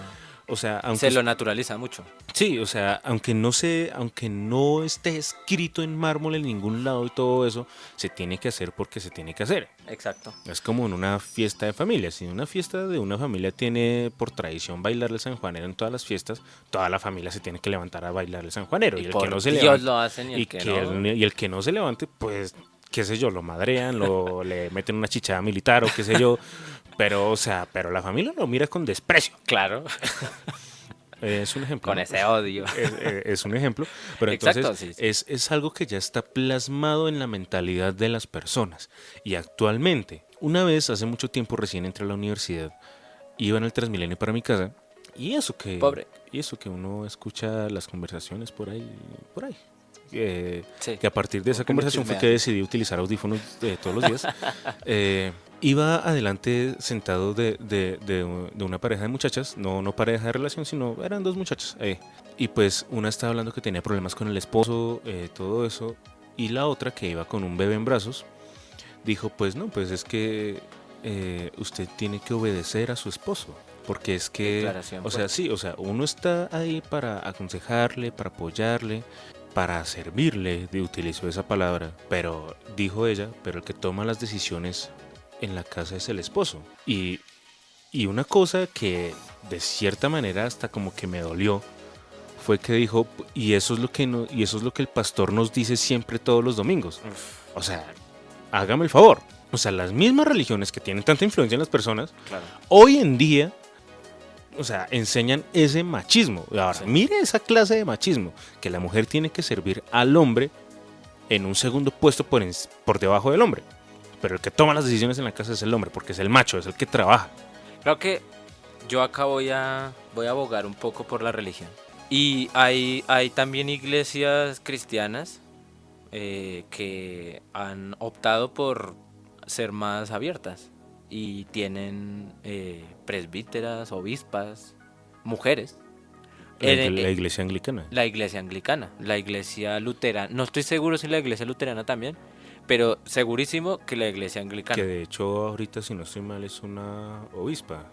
[SPEAKER 4] o sea, aunque
[SPEAKER 5] se lo naturaliza mucho.
[SPEAKER 4] sí, o sea, aunque no esté escrito en mármol en ningún lado y todo eso, se tiene que hacer porque se tiene que hacer.
[SPEAKER 5] Exacto.
[SPEAKER 4] Es como en una fiesta de familia. Si una fiesta de una familia tiene por tradición bailar el sanjuanero en todas las fiestas, toda la familia se tiene que levantar a bailar el sanjuanero. Y el
[SPEAKER 5] por
[SPEAKER 4] que no se
[SPEAKER 5] Dios
[SPEAKER 4] levante,
[SPEAKER 5] lo hacen y el que no.
[SPEAKER 4] y el que no se levante, pues, qué sé yo, lo madrean, le meten una chichada militar o qué sé yo. Pero, o sea, pero la familia lo mira con desprecio.
[SPEAKER 5] Claro,
[SPEAKER 4] Es un ejemplo.
[SPEAKER 5] con
[SPEAKER 4] ¿no?
[SPEAKER 5] ese odio.
[SPEAKER 4] Es un ejemplo, pero
[SPEAKER 5] Exacto,
[SPEAKER 4] entonces
[SPEAKER 5] sí, sí.
[SPEAKER 4] es algo que ya está plasmado en la mentalidad de las personas. Y actualmente, una vez, hace mucho tiempo, recién entré a la universidad, iba en el Transmilenio para mi casa,
[SPEAKER 5] Pobre.
[SPEAKER 4] y eso que uno escucha las conversaciones por ahí.
[SPEAKER 5] Sí.
[SPEAKER 4] Que a partir de esa
[SPEAKER 5] Como que me
[SPEAKER 4] conversación fue
[SPEAKER 5] chismean.
[SPEAKER 4] que decidí utilizar audífonos todos los días. Iba adelante sentado de una pareja de muchachas, no pareja de relación, sino eran dos muchachas. Y pues una estaba hablando que tenía problemas con el esposo, todo eso, y la otra que iba con un bebé en brazos, dijo, pues no, pues es que usted tiene que obedecer a su esposo. Porque es que,
[SPEAKER 5] Declaración
[SPEAKER 4] o sea,
[SPEAKER 5] fuerte.
[SPEAKER 4] sí, o sea, uno está ahí para aconsejarle, para apoyarle, para servirle, utilizó esa palabra, pero dijo ella, pero el que toma las decisiones en la casa es el esposo. Y una cosa que de cierta manera hasta como que me dolió fue que dijo, y eso es lo que y eso es lo que el pastor nos dice siempre todos los domingos. O sea, hágame el favor. O sea, las mismas religiones que tienen tanta influencia en las personas,
[SPEAKER 5] Claro.
[SPEAKER 4] hoy en día, o sea, enseñan ese machismo. Ahora,
[SPEAKER 5] Sí.
[SPEAKER 4] mire esa clase de machismo, que la mujer tiene que servir al hombre en un segundo puesto por debajo del hombre. Pero el que toma las decisiones en la casa es el hombre, porque es el macho, es el que trabaja.
[SPEAKER 5] Creo que yo acá voy a abogar un poco por la religión. Y hay también iglesias cristianas que han optado por ser más abiertas y tienen presbíteras, obispas, mujeres.
[SPEAKER 4] La iglesia anglicana.
[SPEAKER 5] La iglesia anglicana, la iglesia luterana. No estoy seguro si la iglesia luterana también, pero segurísimo que la iglesia anglicana.
[SPEAKER 4] Que de hecho ahorita, si no estoy mal, es una obispa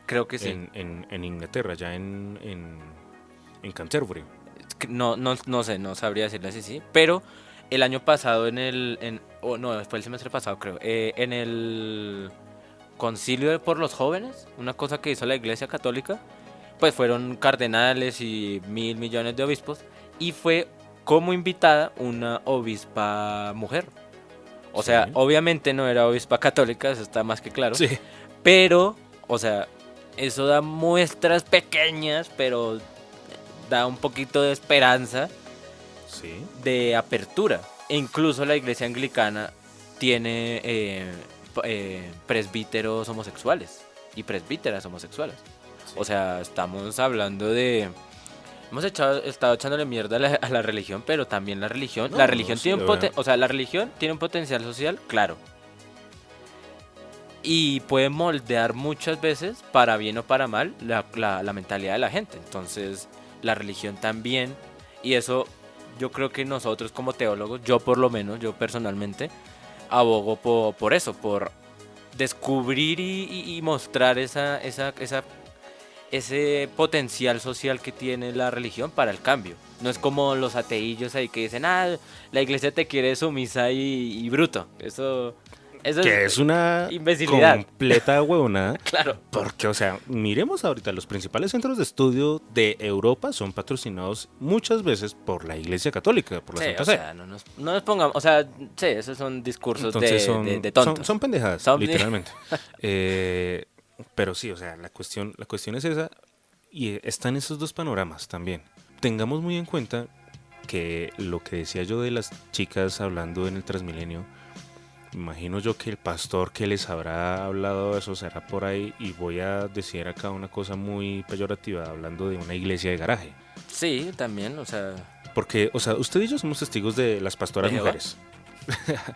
[SPEAKER 5] Creo que sí.
[SPEAKER 4] en Inglaterra, ya en Canterbury.
[SPEAKER 5] No sé, no sabría decirle así, sí. Pero el año pasado no, fue el semestre pasado creo, en el concilio por los jóvenes, una cosa que hizo la iglesia católica, pues fueron cardenales y 1.000 millones de obispos y fue como invitada una obispa mujer. O sea,
[SPEAKER 4] Sí.
[SPEAKER 5] obviamente no era obispa católica, eso está más que claro.
[SPEAKER 4] Sí.
[SPEAKER 5] Pero, o sea, eso da muestras pequeñas, pero da un poquito de esperanza,
[SPEAKER 4] Sí.
[SPEAKER 5] de apertura. E incluso la iglesia anglicana tiene presbíteros homosexuales y presbíteras homosexuales. O sea, estamos hablando de... estado echándole mierda a la religión, pero también la religión...
[SPEAKER 4] No,
[SPEAKER 5] la religión
[SPEAKER 4] sí,
[SPEAKER 5] tiene
[SPEAKER 4] obviamente.
[SPEAKER 5] o sea, la religión tiene un potencial social, claro. Y puede moldear muchas veces, para bien o para mal, la mentalidad de la gente. Entonces, la religión también, y eso yo creo que nosotros como teólogos, yo por lo menos, yo personalmente, abogo por eso, por descubrir y mostrar ese potencial social que tiene la religión para el cambio. No es como los ateillos ahí que dicen, la iglesia te quiere sumisa y bruto. Eso Eso
[SPEAKER 4] que es una
[SPEAKER 5] imbecilidad.
[SPEAKER 4] completa huevonada.
[SPEAKER 5] Claro.
[SPEAKER 4] Porque, o sea, miremos ahorita, los principales centros de estudio de Europa son patrocinados muchas veces por la Iglesia Católica, por la
[SPEAKER 5] Sí,
[SPEAKER 4] Santa
[SPEAKER 5] o
[SPEAKER 4] Sede.
[SPEAKER 5] sea, no nos pongamos, o sea, sí, esos son discursos
[SPEAKER 4] Entonces
[SPEAKER 5] de tontos.
[SPEAKER 4] son pendejadas,
[SPEAKER 5] Son-
[SPEAKER 4] literalmente. Pero sí, o sea, la cuestión es esa, y están esos dos panoramas también. Tengamos muy en cuenta que lo que decía yo de las chicas hablando en el Transmilenio, imagino yo que el pastor que les habrá hablado de eso será por ahí, y voy a decir acá una cosa muy peyorativa, hablando de una iglesia de garaje.
[SPEAKER 5] Sí, también, o sea,
[SPEAKER 4] Porque, o sea, usted y yo somos testigos de las pastoras
[SPEAKER 5] ¿De Jehová?
[SPEAKER 4] mujeres.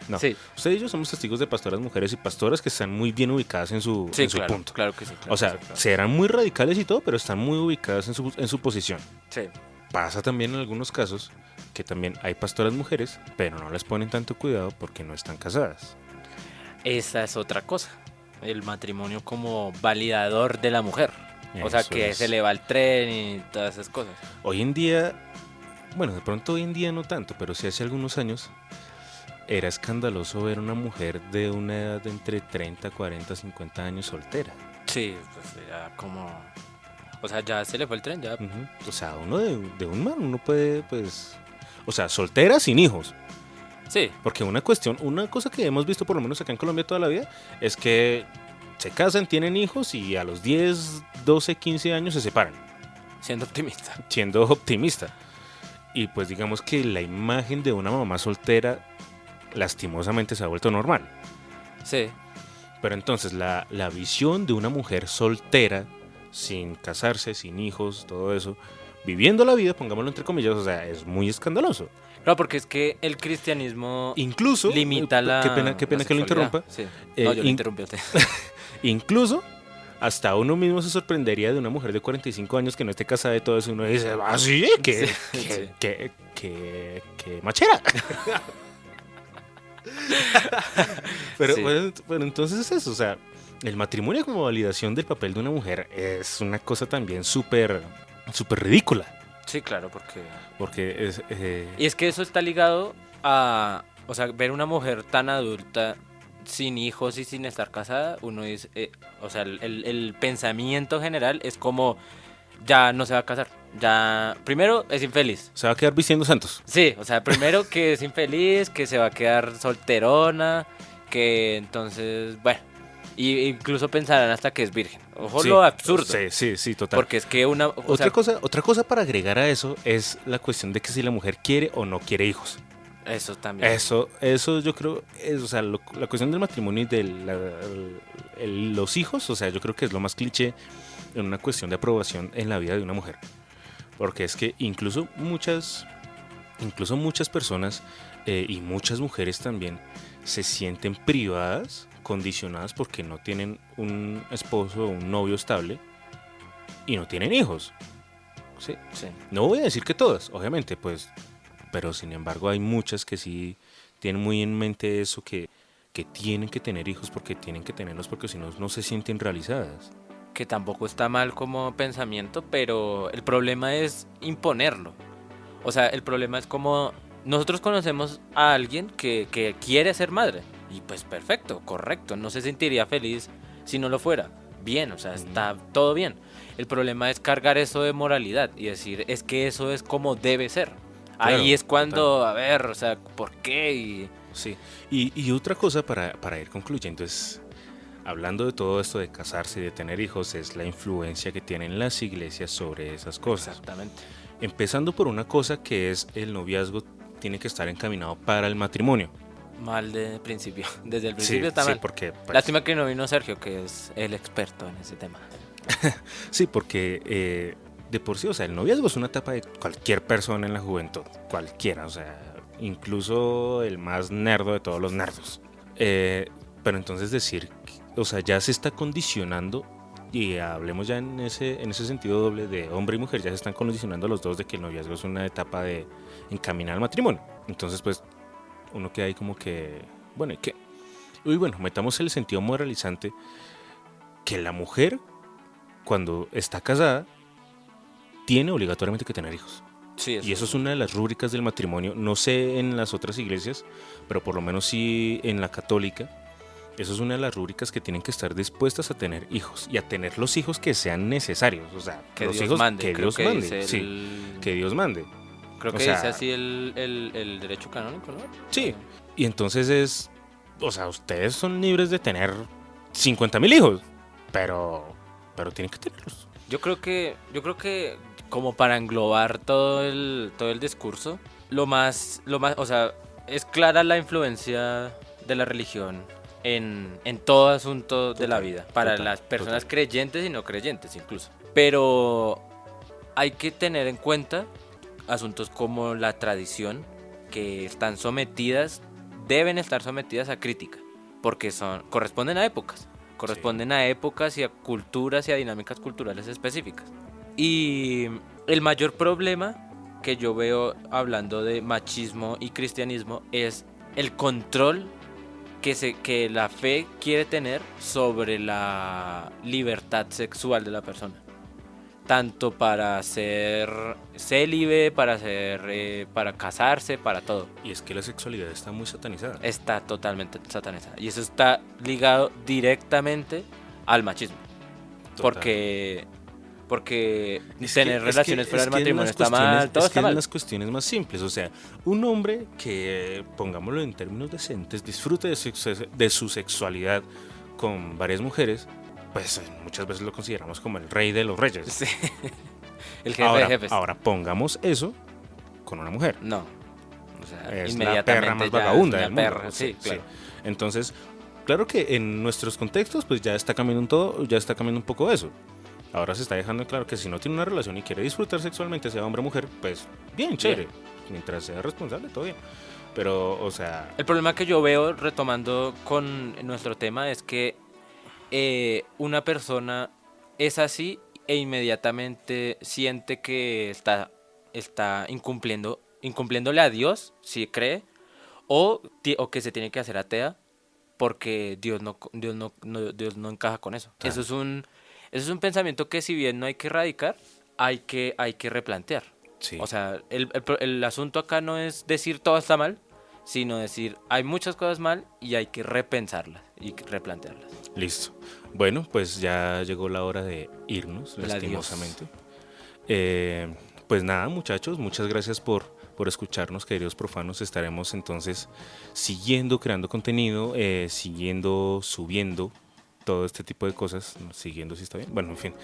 [SPEAKER 4] No,
[SPEAKER 5] sí,
[SPEAKER 4] usted y yo somos testigos de pastoras mujeres y pastoras que están muy bien ubicadas en su,
[SPEAKER 5] sí,
[SPEAKER 4] en su
[SPEAKER 5] claro,
[SPEAKER 4] punto.
[SPEAKER 5] claro que sí. claro
[SPEAKER 4] O sea,
[SPEAKER 5] que sí, claro.
[SPEAKER 4] serán muy radicales y todo, pero están muy ubicadas en su posición.
[SPEAKER 5] Sí.
[SPEAKER 4] Pasa también en algunos casos que también hay pastoras mujeres, pero no les ponen tanto cuidado porque no están casadas.
[SPEAKER 5] Esa es otra cosa, el matrimonio como validador de la mujer. O sea,
[SPEAKER 4] Eso
[SPEAKER 5] que
[SPEAKER 4] es.
[SPEAKER 5] se le va el tren y todas esas cosas.
[SPEAKER 4] Hoy en día, bueno, de pronto hoy en día no tanto, pero sí hace algunos años, era escandaloso ver una mujer de una edad de entre 30, 40, 50 años soltera.
[SPEAKER 5] Sí, pues ya como... O sea, ya se le fue el tren, ya.
[SPEAKER 4] Ujú. O sea, uno de un man, uno puede, pues... O sea, soltera sin hijos.
[SPEAKER 5] Sí,
[SPEAKER 4] Porque una cosa que hemos visto por lo menos acá en Colombia toda la vida, es que se casan, tienen hijos y a los 10, 12, 15 años se separan,
[SPEAKER 5] siendo optimista.
[SPEAKER 4] siendo optimista. Y pues digamos que la imagen de una mamá soltera lastimosamente se ha vuelto normal.
[SPEAKER 5] Sí,
[SPEAKER 4] Pero entonces la visión de una mujer soltera, sin casarse, sin hijos, todo eso, viviendo la vida, pongámoslo entre comillas, o sea, es muy escandaloso.
[SPEAKER 5] claro, porque es que el cristianismo
[SPEAKER 4] Incluso,
[SPEAKER 5] limita la...
[SPEAKER 4] qué pena
[SPEAKER 5] la
[SPEAKER 4] que lo
[SPEAKER 5] sexualidad.
[SPEAKER 4] interrumpa,
[SPEAKER 5] Sí.
[SPEAKER 4] Eh,
[SPEAKER 5] No, yo lo
[SPEAKER 4] in-
[SPEAKER 5] interrumpí a usted.
[SPEAKER 4] incluso hasta uno mismo se sorprendería de una mujer de 45 años que no esté casada y todo eso, y uno dice, ¿ah, sí? ¿Qué,
[SPEAKER 5] Sí,
[SPEAKER 4] qué,
[SPEAKER 5] sí.
[SPEAKER 4] qué machera? pero,
[SPEAKER 5] Sí.
[SPEAKER 4] pero entonces es eso, o sea, el matrimonio como validación del papel de una mujer es una cosa también súper ridícula,
[SPEAKER 5] Sí, claro, porque...
[SPEAKER 4] porque es...
[SPEAKER 5] Y es que eso está ligado a... O sea, ver una mujer tan adulta, sin hijos y sin estar casada, uno dice... o sea, el pensamiento general es como... Ya no se va a casar. Ya... Primero, es infeliz.
[SPEAKER 4] se va a quedar vistiendo santos.
[SPEAKER 5] Sí, o sea, primero que es infeliz, que se va a quedar solterona, que entonces... Bueno. Y incluso pensarán hasta que es virgen. Ojo
[SPEAKER 4] Sí,
[SPEAKER 5] lo absurdo.
[SPEAKER 4] Sí, total.
[SPEAKER 5] Porque es que una... o sea,
[SPEAKER 4] Otra cosa para agregar a eso es la cuestión de que si la mujer quiere o no quiere hijos.
[SPEAKER 5] Eso también.
[SPEAKER 4] Eso yo creo, o sea, la cuestión del matrimonio y de los hijos, o sea, yo creo que es lo más cliché en una cuestión de aprobación en la vida de una mujer. Porque es que incluso muchas personas y muchas mujeres también se sienten privadas, condicionadas porque no tienen un esposo o un novio estable y no tienen hijos. ¿Sí?
[SPEAKER 5] Sí.
[SPEAKER 4] No voy a decir que todas, obviamente, pues, pero sin embargo hay muchas que sí tienen muy en mente eso, que tienen que tener hijos porque tienen que tenerlos porque si no, no se sienten realizadas.
[SPEAKER 5] Que tampoco está mal como pensamiento, pero el problema es imponerlo. O sea, el problema es como nosotros conocemos a alguien que quiere ser madre. Y pues perfecto, correcto. No se sentiría feliz si no lo fuera. Bien, o sea, está todo bien. El problema es cargar eso de moralidad y decir, es que eso es como debe ser.
[SPEAKER 4] Claro,
[SPEAKER 5] Ahí es cuando, a ver, o sea, ¿por qué? Y
[SPEAKER 4] Sí, y otra cosa para ir concluyendo es, hablando de todo esto de casarse y de tener hijos, es la influencia que tienen las iglesias sobre esas cosas.
[SPEAKER 5] exactamente.
[SPEAKER 4] Empezando por una cosa que es el noviazgo tiene que estar encaminado para el matrimonio.
[SPEAKER 5] Mal de principio. Desde el
[SPEAKER 4] Sí,
[SPEAKER 5] principio está
[SPEAKER 4] sí,
[SPEAKER 5] mal.
[SPEAKER 4] porque, pues,
[SPEAKER 5] Lástima que no vino Sergio, que es el experto en ese tema.
[SPEAKER 4] sí, porque de por sí, o sea, el noviazgo es una etapa de cualquier persona en la juventud, cualquiera, o sea, incluso el más nerdo de todos los nerdos. Pero entonces decir, o sea, ya se está condicionando, y hablemos ya en ese sentido doble de hombre y mujer, ya se están condicionando los dos de que el noviazgo es una etapa de encaminar al matrimonio. Entonces, pues, uno queda ahí como que, bueno, ¿y qué? Y bueno, metamos el sentido moralizante que la mujer, cuando está casada, tiene obligatoriamente que tener hijos.
[SPEAKER 5] Sí,
[SPEAKER 4] Y eso es una de las rúbricas del matrimonio. No sé en las otras iglesias, pero por lo menos sí en la católica, Eso es una de las rúbricas que tienen que estar dispuestas a tener hijos y a tener los hijos que sean necesarios. O sea,
[SPEAKER 5] Que
[SPEAKER 4] los
[SPEAKER 5] Dios
[SPEAKER 4] hijos
[SPEAKER 5] mande,
[SPEAKER 4] que
[SPEAKER 5] creo
[SPEAKER 4] Dios
[SPEAKER 5] que
[SPEAKER 4] mande.
[SPEAKER 5] dice
[SPEAKER 4] Sí, que Dios mande.
[SPEAKER 5] Creo
[SPEAKER 4] o
[SPEAKER 5] que
[SPEAKER 4] sea,
[SPEAKER 5] dice así el derecho canónico, ¿no?
[SPEAKER 4] Sí. Y entonces o sea, ustedes son libres de tener 50.000 hijos, pero tienen que tenerlos.
[SPEAKER 5] Yo creo que como para englobar todo el discurso, o sea, es clara la influencia de la religión en todo asunto de la vida, para las personas creyentes y no creyentes incluso. Pero hay que tener en cuenta asuntos como la tradición, que deben estar sometidas a crítica, porque corresponden a épocas. Corresponden a épocas y a culturas y a dinámicas culturales específicas. Y el mayor problema que yo veo hablando de machismo y cristianismo es el control que la fe quiere tener sobre la libertad sexual de la persona. Tanto para ser célibe, para casarse, para todo.
[SPEAKER 4] Y es que la sexualidad está muy satanizada.
[SPEAKER 5] Está totalmente satanizada. Y eso está ligado directamente al machismo.
[SPEAKER 4] Total.
[SPEAKER 5] Porque tener relaciones fuera del matrimonio está mal, todo está mal.
[SPEAKER 4] Es las cuestiones más simples. O sea, un hombre que, pongámoslo en términos decentes, disfrute de su sexualidad con varias mujeres, pues muchas veces lo consideramos como el rey de los reyes.
[SPEAKER 5] Sí. El jefe de jefes.
[SPEAKER 4] Ahora pongamos eso con una mujer.
[SPEAKER 5] No. O sea,
[SPEAKER 4] es
[SPEAKER 5] inmediatamente
[SPEAKER 4] la perra más vagabunda del mundo.
[SPEAKER 5] Perra, sí, claro.
[SPEAKER 4] Entonces, claro que en nuestros contextos pues ya está cambiando un poco eso. Ahora se está dejando claro que si no tiene una relación y quiere disfrutar sexualmente, sea hombre o mujer, pues bien, chévere. Mientras sea responsable, todo bien. Pero, o sea...
[SPEAKER 5] El problema que yo veo, retomando con nuestro tema, es que una persona es así e inmediatamente siente que está incumpliéndole a Dios, si cree, o que se tiene que hacer atea porque Dios no encaja con eso. Claro. Eso es un pensamiento que, si bien no hay que erradicar, hay que replantear.
[SPEAKER 4] Sí.
[SPEAKER 5] O sea, el asunto acá no es decir todo está mal, sino decir hay muchas cosas mal y hay que repensarlas y replantearlas.
[SPEAKER 4] Listo. Bueno, pues ya llegó la hora de irnos, lastimosamente. Pues nada, muchachos, muchas gracias por escucharnos, queridos profanos. Estaremos entonces siguiendo creando contenido, subiendo todo este tipo de cosas, siguiendo si está bien. Bueno, en fin.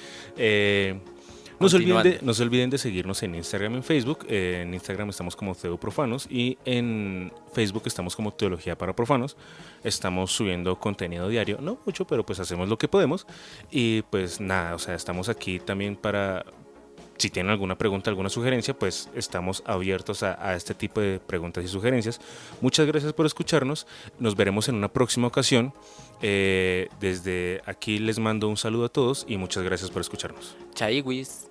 [SPEAKER 4] No se olviden de seguirnos en Instagram y en Facebook. En Instagram estamos como Teoprofanos y en Facebook estamos como Teología para Profanos. Estamos subiendo contenido diario, no mucho, pero pues hacemos lo que podemos. Y pues nada, o sea, estamos aquí también para... Si tienen alguna pregunta, alguna sugerencia, pues estamos abiertos a este tipo de preguntas y sugerencias. Muchas gracias por escucharnos. Nos veremos en una próxima ocasión. Desde aquí les mando un saludo a todos y muchas gracias por escucharnos.
[SPEAKER 5] Chaiwis.